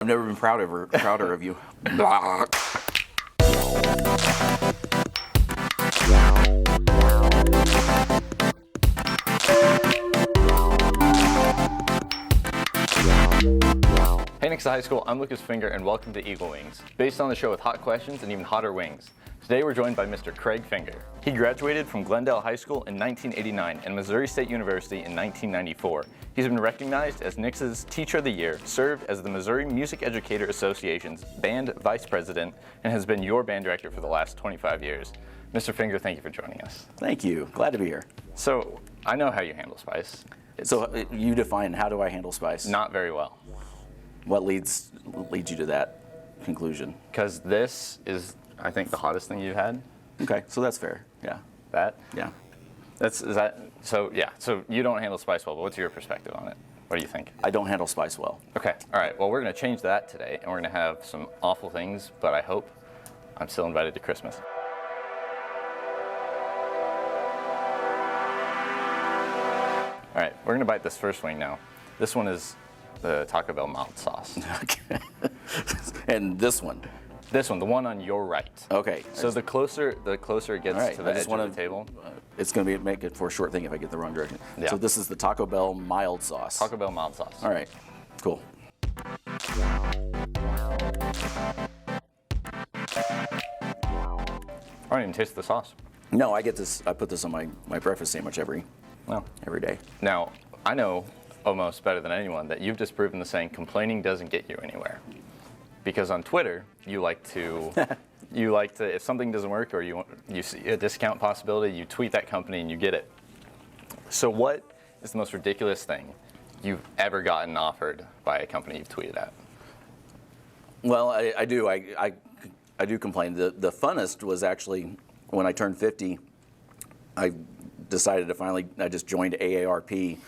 I've never been prouder of you. Hey Nixa High School, I'm Lucas Finger and welcome to Eagle Wings, based on the show with hot questions and even hotter wings. Today we're joined by Mr. Craig Finger. He graduated from Glendale High School in 1989 and Missouri State University in 1994. He's been recognized as Nixa's Teacher of the Year, served as the Missouri Music Educator Association's Band Vice President, and has been your band director for the last 25 years. Mr. Finger, thank you for joining us. Thank you. Glad to be here. So, I know how you handle spice. So you define, how do I handle spice? Not very well. What leads you to that conclusion? Because this is, I think, the hottest thing you've had. Okay, so that's fair. Yeah. That? Yeah. So you don't handle spice well, but what's your perspective on it? What do you think? I don't handle spice well. Okay, all right, well, we're gonna change that today, and we're gonna have some awful things, but I hope I'm still invited to Christmas. All right, we're gonna bite this first wing now. This one is the Taco Bell mild sauce. Okay. And this one? This one, the one on your right. Okay. So the closer it gets to the edge of the table. It's going to make it for a short thing if I get the wrong direction. Yeah. So this is the Taco Bell mild sauce. Taco Bell mild sauce. All right. Cool. I don't even taste the sauce. No, I get this. I put this on my breakfast sandwich every day. Now, I know almost better than anyone that you've disproven the saying, complaining doesn't get you anywhere. Because on Twitter, you like to, if something doesn't work or you see a discount possibility, you tweet that company and you get it. So what is the most ridiculous thing you've ever gotten offered by a company you've tweeted at? Well, I do. I do complain. The funnest was actually when I turned 50. I decided to I just joined AARP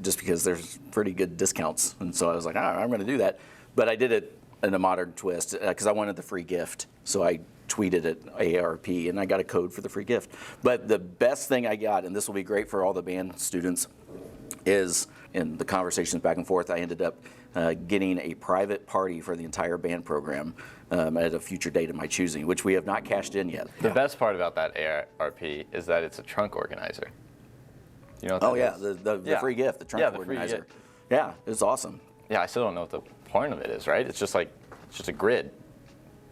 just because there's pretty good discounts, and so I was like, I'm going to do that. But I did it in a modern twist because I wanted the free gift. So I tweeted at AARP and I got a code for the free gift. But the best thing I got, and this will be great for all the band students, is in the conversations back and forth, I ended up getting a private party for the entire band program at a future date of my choosing, which we have not cashed in yet. The best part about that AARP is that it's a trunk organizer. You know what that is? The free gift, the trunk organizer. Yeah, it's awesome. Yeah, I still don't know what the point of it is, right? It's just a grid.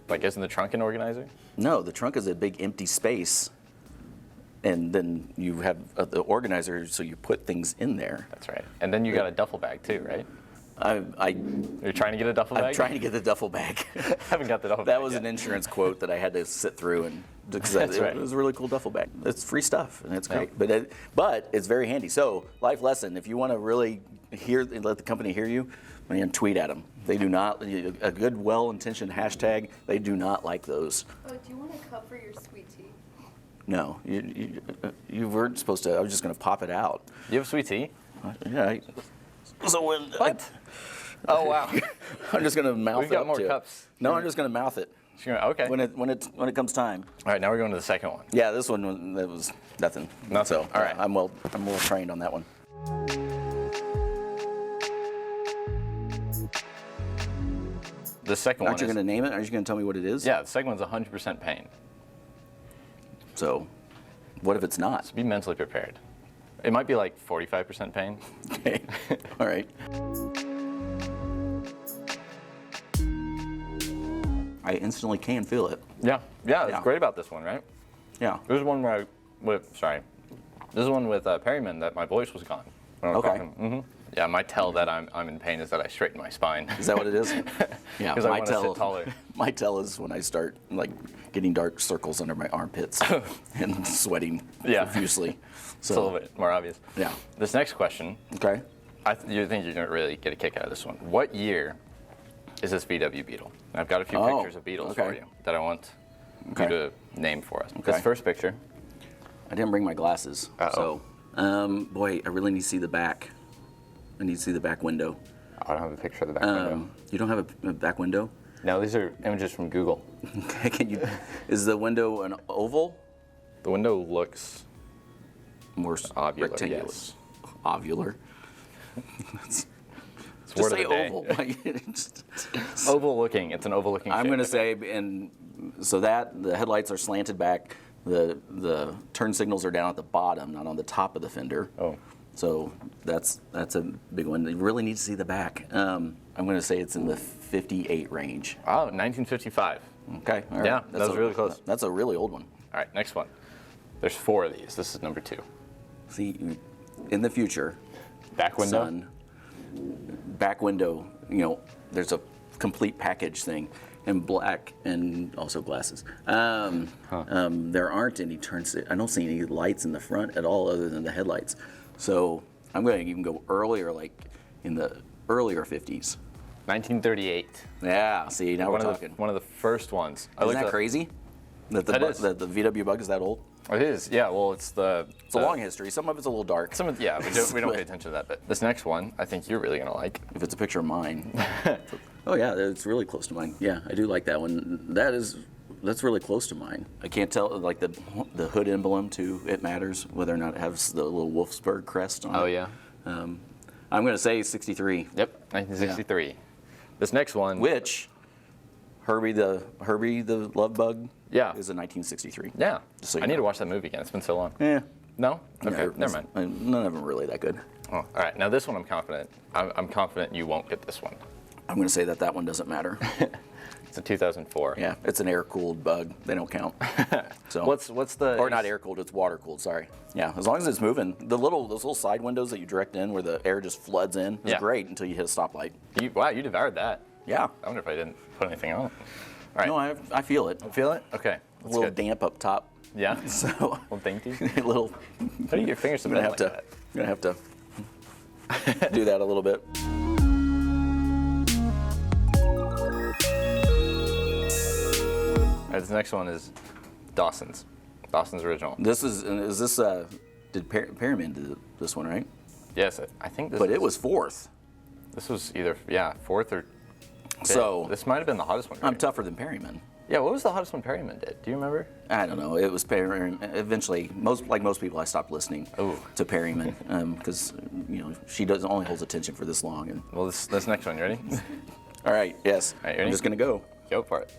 Like, isn't the trunk an organizer? No, the trunk is a big empty space, and then you have the organizer, so you put things in there. That's right. And then you got a duffel bag too, right? You're trying to get a duffel bag? I'm trying to get the duffel bag. Haven't got the duffel bag That was yet. an insurance quote that I had to sit through, and because That's right. It was a really cool duffel bag. It's free stuff, and it's great. Yeah. But it's very handy. So, life lesson: if you want to really let the company hear you, man, tweet at them. They do not. A good, well-intentioned hashtag. They do not like those. Oh, do you want a cup for your sweet tea? No, you weren't supposed to. I was just going to pop it out. You have sweet tea? Yeah. So when what? Oh wow! I'm just gonna mouth it. We've got more cups. No, I'm just gonna mouth it. Okay. When it comes time. All right, now we're going to the second one. Yeah, this one that was nothing. Nothing. So all right, I'm well trained on that one. The second one. Aren't you gonna name it? Aren't you gonna tell me what it is? Yeah, the second one's 100% pain. So, what if it's not? So be mentally prepared. It might be like 45% pain. Okay. All right. I instantly can feel it. Yeah. It's great about this one, right? Yeah. This is one where This is one with Perryman that my voice was gone. When I was talking. Mm-hmm. Yeah, my tell that I'm in pain is that I straighten my spine. Is that what it is? Yeah. Because I want to sit taller. My tell is when I start getting dark circles under my armpits and sweating profusely. So, it's a little bit more obvious. Yeah. This next question. Okay. You think you're going to really get a kick out of this one. What year is this VW Beetle? I've got a few pictures of Beetles for you that I want you to name for us. Okay. This first picture. I didn't bring my glasses. Uh-oh. So, boy, I really need to see the back. I need to see the back window. I don't have a picture of the back window. You don't have a back window? No, these are images from Google. Okay, is the window an oval? The window looks more ovular, rectangular. yes. Ovular. It's It's Just word say of the day. oval. Oval looking. It's an oval looking. I'm shape. going to say, and so that the headlights are slanted back. The turn signals are down at the bottom, not on the top of the fender. Oh. So that's a big one. You really need to see the back. I'm going to say it's in the 58 range. Oh, 1955. Okay. All right. Yeah, that was really close. That's a really old one. All right, next one. There's 4 of these. This is number 2. See, in the future, Back window. son, back window, there's a complete package thing, and black, and also glasses. There aren't any turns. I don't see any lights in the front at all other than the headlights. So I'm going to even go earlier, like in the earlier 50s. 1938. Yeah, see, now we're talking. One of the first ones. Isn't that crazy? That That is. the VW Bug is that old? It is. Yeah. Well, it's the. It's a long history. Some of it's a little dark. Yeah, we don't pay attention to that. But this next one, I think you're really gonna like. If it's a picture of mine. Oh yeah, it's really close to mine. Yeah, I do like that one. That's really close to mine. I can't tell, like the hood emblem too. It matters whether or not it has the little Wolfsburg crest on it. Oh yeah. I'm going to say 63. Yep. 1963. Yeah. This next one. Which Herbie the Love Bug. Yeah. Is a 1963. Yeah. So I need to watch that movie again. It's been so long. Yeah. No. Okay. Yeah, Never mind. None of them are really that good. Oh, all right. Now this one, I'm confident. I'm confident you won't get this one. I'm going to say that one doesn't matter. It's a 2004. Yeah, it's an air-cooled Bug. They don't count. So what's the? Or not air-cooled, it's water-cooled. Sorry. Yeah, as long as it's moving. Those little side windows that you direct in, where the air just floods in, is great until you hit a stoplight. Wow, you devoured that. Yeah. I wonder if I didn't put anything on it. All right. No, I feel it. Feel it? Okay. A little damp up top. Yeah. So A little dainty. a little. How do you get your fingers to I'm bend gonna like that? have to do that a little bit. All right, this next one is Dawson's original. Is this did Perryman do this one, right? Yes, I think this. But it was fourth. This was either 4th or. So this might have been the hottest one. I'm right? tougher than Perryman. Yeah, what was the hottest one Perryman did? Do you remember? I don't know. It was Perryman. Eventually, most people, I stopped listening to Perryman because she doesn't only holds attention for this long. And Well, this next one, you ready? all right, yes, All right, I'm ready? just gonna go. Go for it.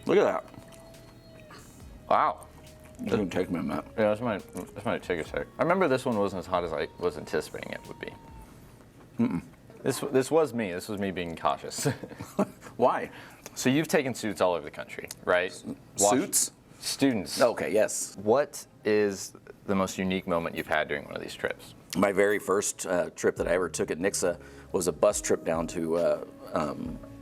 Look at that. Wow. It didn't take me a minute. Yeah, this might take a sec. I remember this one wasn't as hot as I was anticipating it would be. This was me. This was me being cautious. Why? So you've taken suits all over the country, right? Suits? Students. Okay, yes. What is the most unique moment you've had during one of these trips? My very first trip that I ever took at Nixa was a bus trip down to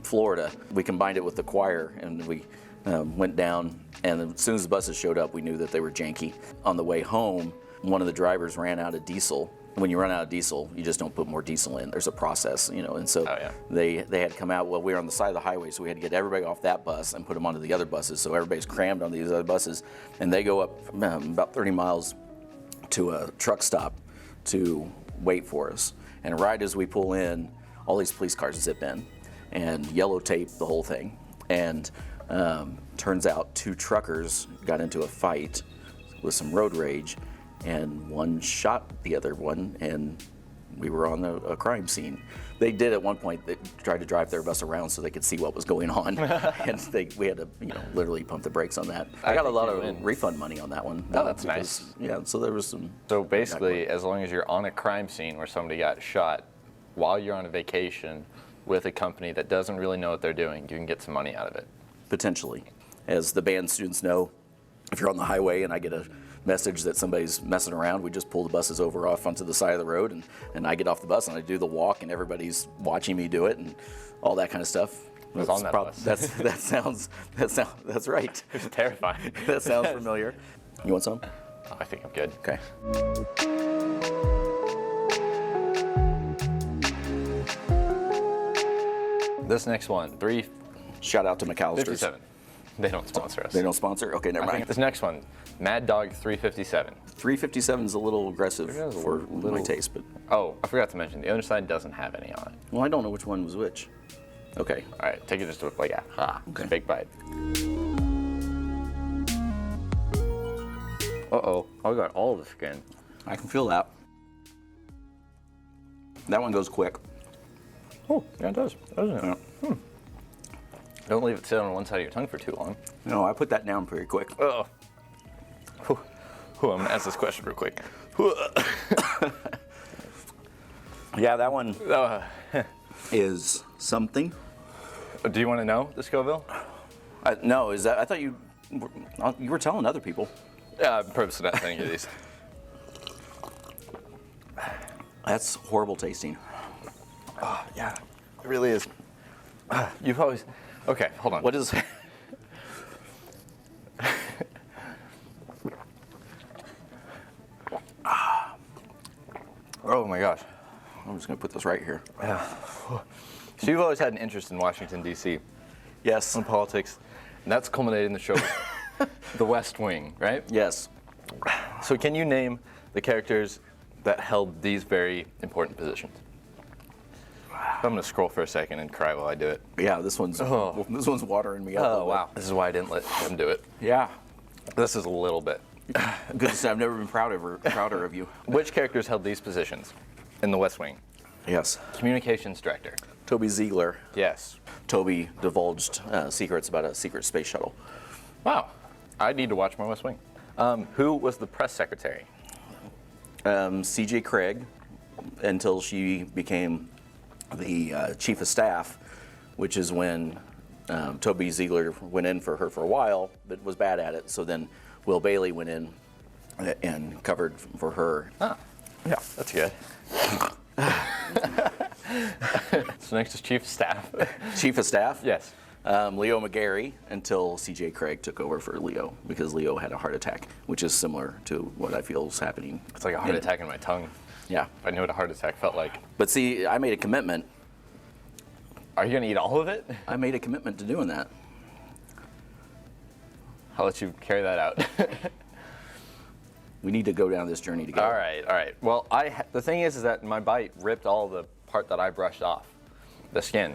Florida. We combined it with the choir, and we went down, and as soon as the buses showed up, we knew that they were janky. On the way home, one of the drivers ran out of diesel. When you run out of diesel, you just don't put more diesel in. There's a process, and so they had come out. Well, we were on the side of the highway, so we had to get everybody off that bus and put them onto the other buses. So everybody's crammed on these other buses, and they go up about 30 miles to a truck stop to wait for us. And right as we pull in, all these police cars zip in and yellow tape the whole thing. And turns out 2 truckers got into a fight with some road rage, and one shot the other one, and we were on a crime scene. They did at one point, they tried to drive their bus around so they could see what was going on, and we had to literally pump the brakes on that. I got a lot of refund money on that one. Oh, that's nice. Yeah, so there was some. So basically, as long as you're on a crime scene where somebody got shot while you're on a vacation with a company that doesn't really know what they're doing, you can get some money out of it. Potentially. As the band students know, if you're on the highway and I get a message that somebody's messing around, we just pull the buses over off onto the side of the road, and I get off the bus and I do the walk, and everybody's watching me do it and all that kind of stuff. I was on that bus. That's right. It's terrifying. That sounds familiar. You want some? Oh, I think I'm good. Okay. This next one, Shout out to McAllister's. 357. They don't sponsor us. They don't sponsor? Okay, never mind. This next one, Mad Dog 357. 357 is a little aggressive It is a for little- my taste, but Oh, I forgot to mention, the other side doesn't have any on it. well, I don't know which one was which. Okay. All right, take it just like a Okay. big bite. Uh-oh, I got all the skin. I can feel that. That one goes quick. Oh, yeah, it does, doesn't it? Yeah. Don't leave it sit on one side of your tongue for too long. No, I put that down pretty quick. Oh. I'm going to ask this question real quick. Yeah, that one is something. Do you want to know the Scoville? No, is that? I thought you were telling other people. Yeah, I'm purposely not saying any of these. That's horrible tasting. Yeah, it really is. You've always. Okay, hold on. What is? Oh my gosh. I'm just gonna put this right here. Yeah. So you've always had an interest in Washington, D.C. Yes. and politics, and that's culminated in the show The West Wing, right? Yes. So can you name the characters that held these very important positions? I'm going to scroll for a second and cry while I do it. Yeah, this one's watering me up. a Oh, little bit. wow. This is why I didn't let them do it. Yeah. This is a little bit. Good to say. I've never been prouder of you. Which characters held these positions in The West Wing? Yes. Communications director. Toby Ziegler. Yes. Toby divulged secrets about a secret space shuttle. Wow. I need to watch more West Wing. Who was the press secretary? C.J. Craig, until she became the chief of staff, which is when Toby Ziegler went in for her for a while, but was bad at it. So then Will Bailey went in and covered for her. Ah, yeah, that's good. So next is chief of staff. Chief of staff? Yes. Leo McGarry, until C.J. Craig took over for Leo, because Leo had a heart attack, which is similar to what I feel is happening. It's like a heart attack in my tongue. Yeah. If I knew what a heart attack felt like. But see, I made a commitment. Are you going to eat all of it? I made a commitment to doing that. I'll let you carry that out. We need to go down this journey together. All right. Well, the thing is that my bite ripped all the part that I brushed off, the skin.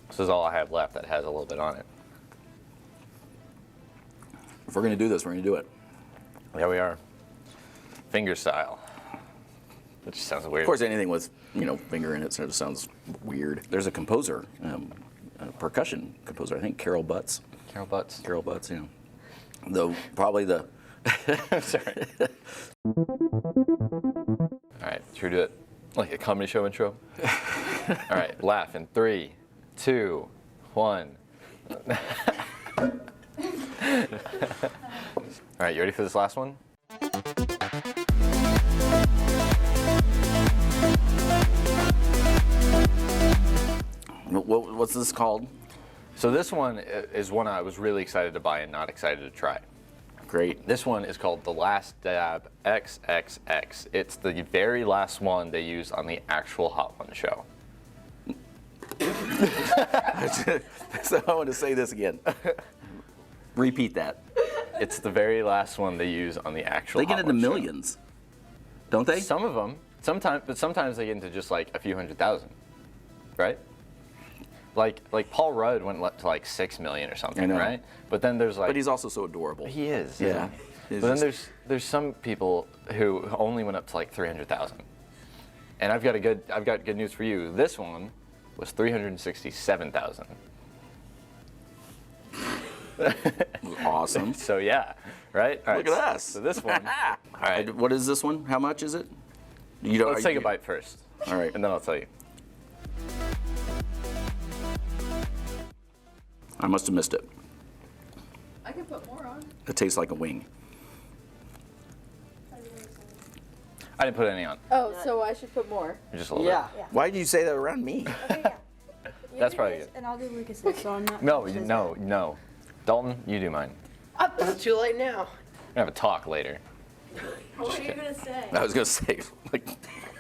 This is all I have left that has a little bit on it. If we're going to do this, we're going to do it. Yeah, we are. Finger style. That just sounds weird. Of course, anything with finger in it sort of sounds weird. There's a composer, a percussion composer, I think Carol Butts. Carol Butts. Carol Butts, yeah. Though probably the. Sorry. All right, should we do it like a comedy show intro? All right, laugh in 3, 2, 1. All right, you ready for this last one? What's this called? So this one is one I was really excited to buy and not excited to try. Great. This one is called The Last Dab XXX. It's the very last one they use on the actual Hot Ones show. So I want to say this again. Repeat that. It's the very last one they use on the actual They get Hot into Ones show. millions, don't they? Some of them. Sometimes they get into just like a few 100,000, right? Like Paul Rudd went to like 6 million or something, I know. right? But then there's like. But he's also so adorable. He is. Yeah. Isn't he? But then there's some people who only went up to like 300,000. And I've got good news for you. This one was 367,000. Awesome. So yeah, right? All right. Look at us. So this one. All right. What is this one? How much is it? Let's take a bite first. All right. And then I'll tell you. I must have missed it. I can put more on. It tastes like a wing. I didn't put any on. Oh, so I should put more. Just a little Yeah. bit. Why did you say that around me? Okay, yeah. You That's do probably this, good. And I'll do Lucas's, so I'm not. No. Dalton, you do mine. It's too late now. We're gonna have a talk later. What are you gonna say? I was going to say, like,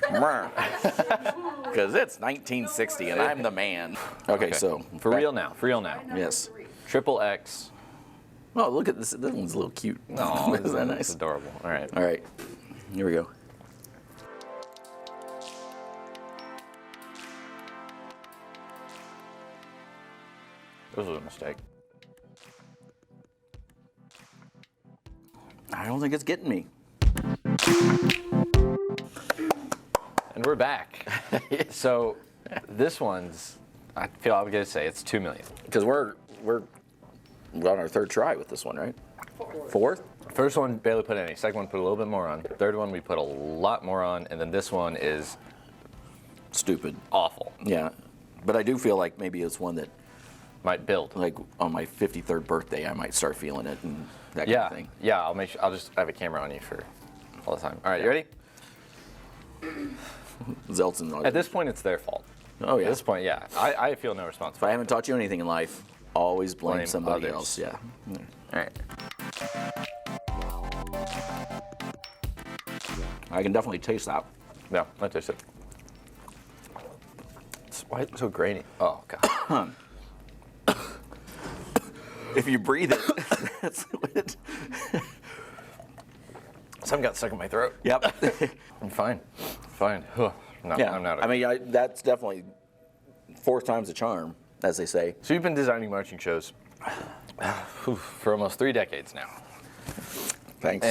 because it's 1960 and I'm the man. Okay, so. For real now. Yes. Triple X. Oh, look at this. This one's a little cute. Oh, Isn't that It's nice? adorable. All right. All right. Here we go. This was a mistake. I don't think it's getting me. And we're back. So this one's, I feel obligated to say it's 2 million. Because we're on our third try with this one, right? Fourth? First one barely put any. Second one put a little bit more on. Third one we put a lot more on, and then this one is Stupid. awful. Yeah. But I do feel like maybe it's one that, Might build. like, on my 53rd birthday, I might start feeling it and that kind Yeah, of thing. yeah. I'll just have a camera on you for all the time. All right, you ready? Zeltson. At this point, it's their fault. Oh, yeah. At this point, yeah. I feel no If I responsibility. haven't taught you anything in life, always blame Blame somebody others. else. Yeah. All right. I can definitely taste that. No, not taste it. Why is it so grainy? Oh god. If you breathe it, that's what it. Something got stuck in my throat. Yep. I'm fine. Fine. No, Yeah. I'm not. I mean, that's definitely fourth time's a charm, as they say. So you've been designing marching shows for almost 3 decades now. Thanks.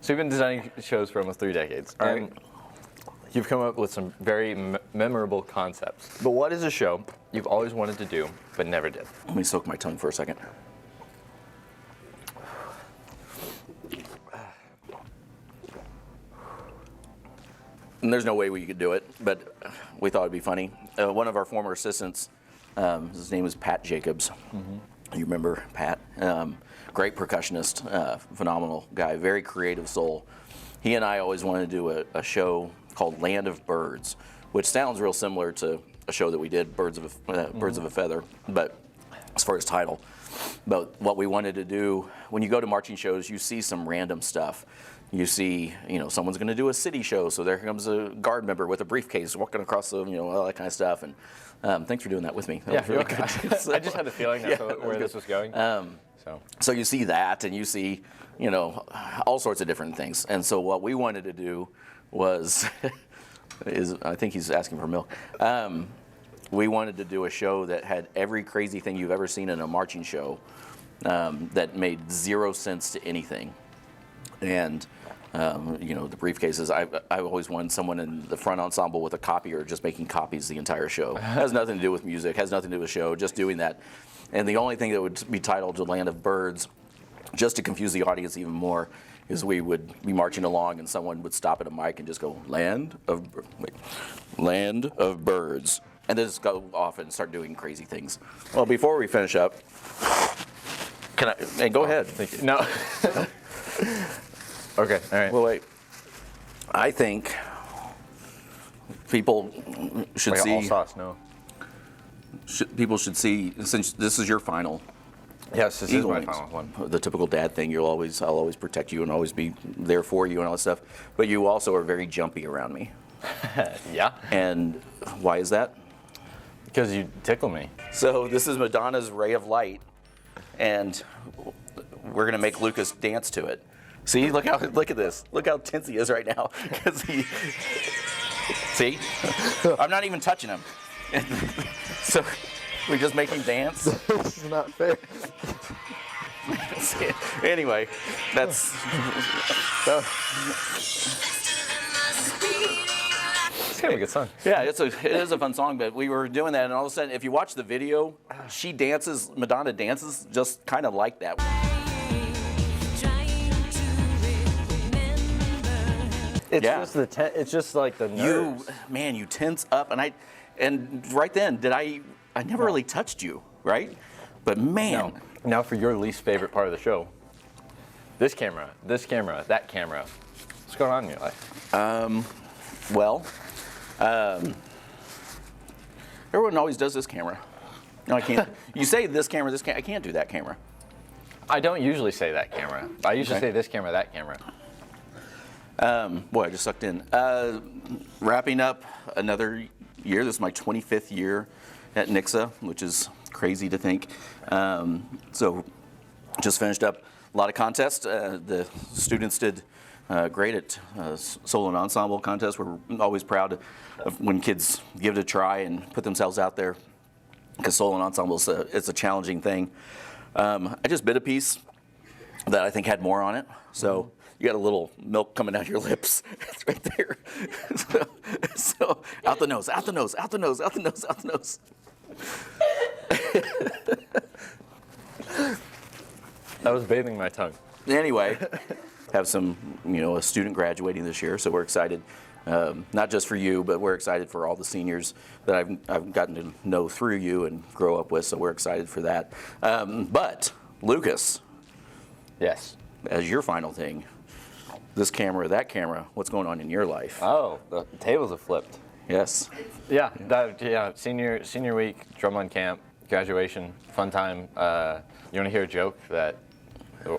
So you've been designing shows for almost 3 decades. All and right. You've come up with some very memorable concepts. But what is a show you've always wanted to do but never did? Let me soak my tongue for a second. And there's no way we could do it, but we thought it'd be funny. One of our former assistants, his name is Pat Jacobs. Mm-hmm. You remember Pat? Great percussionist, phenomenal guy, very creative soul. He and I always wanted to do a show called Land of Birds, which sounds real similar to a show that we did, Birds of a Feather, but as far as title. But what we wanted to do, when you go to marching shows, you see some random stuff. You see, someone's going to do a city show, so there comes a guard member with a briefcase walking across the, all that kind of stuff. And thanks for doing that with me. That was really good. I just had a feeling that's where this was going. So you see that, and you see, all sorts of different things. And so what we wanted to do was, I think he's asking for milk. We wanted to do a show that had every crazy thing you've ever seen in a marching show, that made zero sense to anything. And the briefcases, I always wanted someone in the front ensemble with a copier just making copies the entire show. Has nothing to do with music, has nothing to do with the show, just doing that. And the only thing that would be titled The Land of Birds, just to confuse the audience even more, is we would be marching along and someone would stop at a mic and just go, Land of Birds. And then just go off and start doing crazy things. Well, before we finish up, go ahead. Thank you. No. Okay, all right. Well, wait. I think people should All see. sauce, no. People should see, since this is your final. Yes, this is Eagle my Wings. final one. The typical dad thing. I'll always protect you and always be there for you and all that stuff. But you also are very jumpy around me. Yeah. And why is that? Because you tickle me. So this is Madonna's Ray of Light, and we're gonna make Lucas dance to it. See, look at this. Look how tense he is right now. See, I'm not even touching him. So we just make him dance. This is not fair. Anyway, that's. It's kind of a good song. Yeah, it is a fun song, but we were doing that, and all of a sudden, if you watch the video, Madonna dances just kind of like that. It's Yeah. just it's just like the nerves. You tense up, and right then, I never really touched you, right? But man. Now for your least favorite part of the show. This camera, that camera. What's going on in your life? Everyone always does this camera. No, I can't. You say this camera, I can't do that camera. I don't usually say that camera. I usually Okay. say this camera, that camera. Boy, I just sucked in. Wrapping up another year. This is my 25th year at Nixa, which is crazy to think. So just finished up a lot of contests. The students did great at solo and ensemble contests. We're always proud of when kids give it a try and put themselves out there, because solo and ensemble it's a challenging thing. I just bid a piece that I think had more on it. So you got a little milk coming out your lips. It's right there. So out the nose, out the nose, out the nose, out the nose, out the nose. I was bathing my tongue. Anyway, have some, a student graduating this year, so we're excited. Not just for you, but we're excited for all the seniors that I've gotten to know through you and grow up with, so we're excited for that. But, Lucas, Yes. as your final thing, this camera, that camera, what's going on in your life? Oh, the tables have flipped. Yes. Yeah, senior week, drumline camp, graduation, fun time. You want to hear a joke that,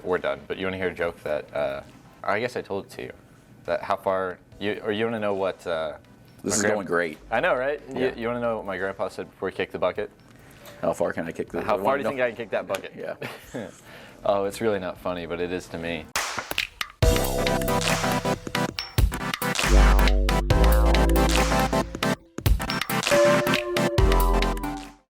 we're done, but you want to hear a joke that, I guess I told it to you, that how far, you want to know what... This is going great. I know, right? Yeah. You want to know what my grandpa said before he kicked the bucket? How far can I kick the How far do you think I can kick that bucket? Yeah. Oh, it's really not funny, but it is to me.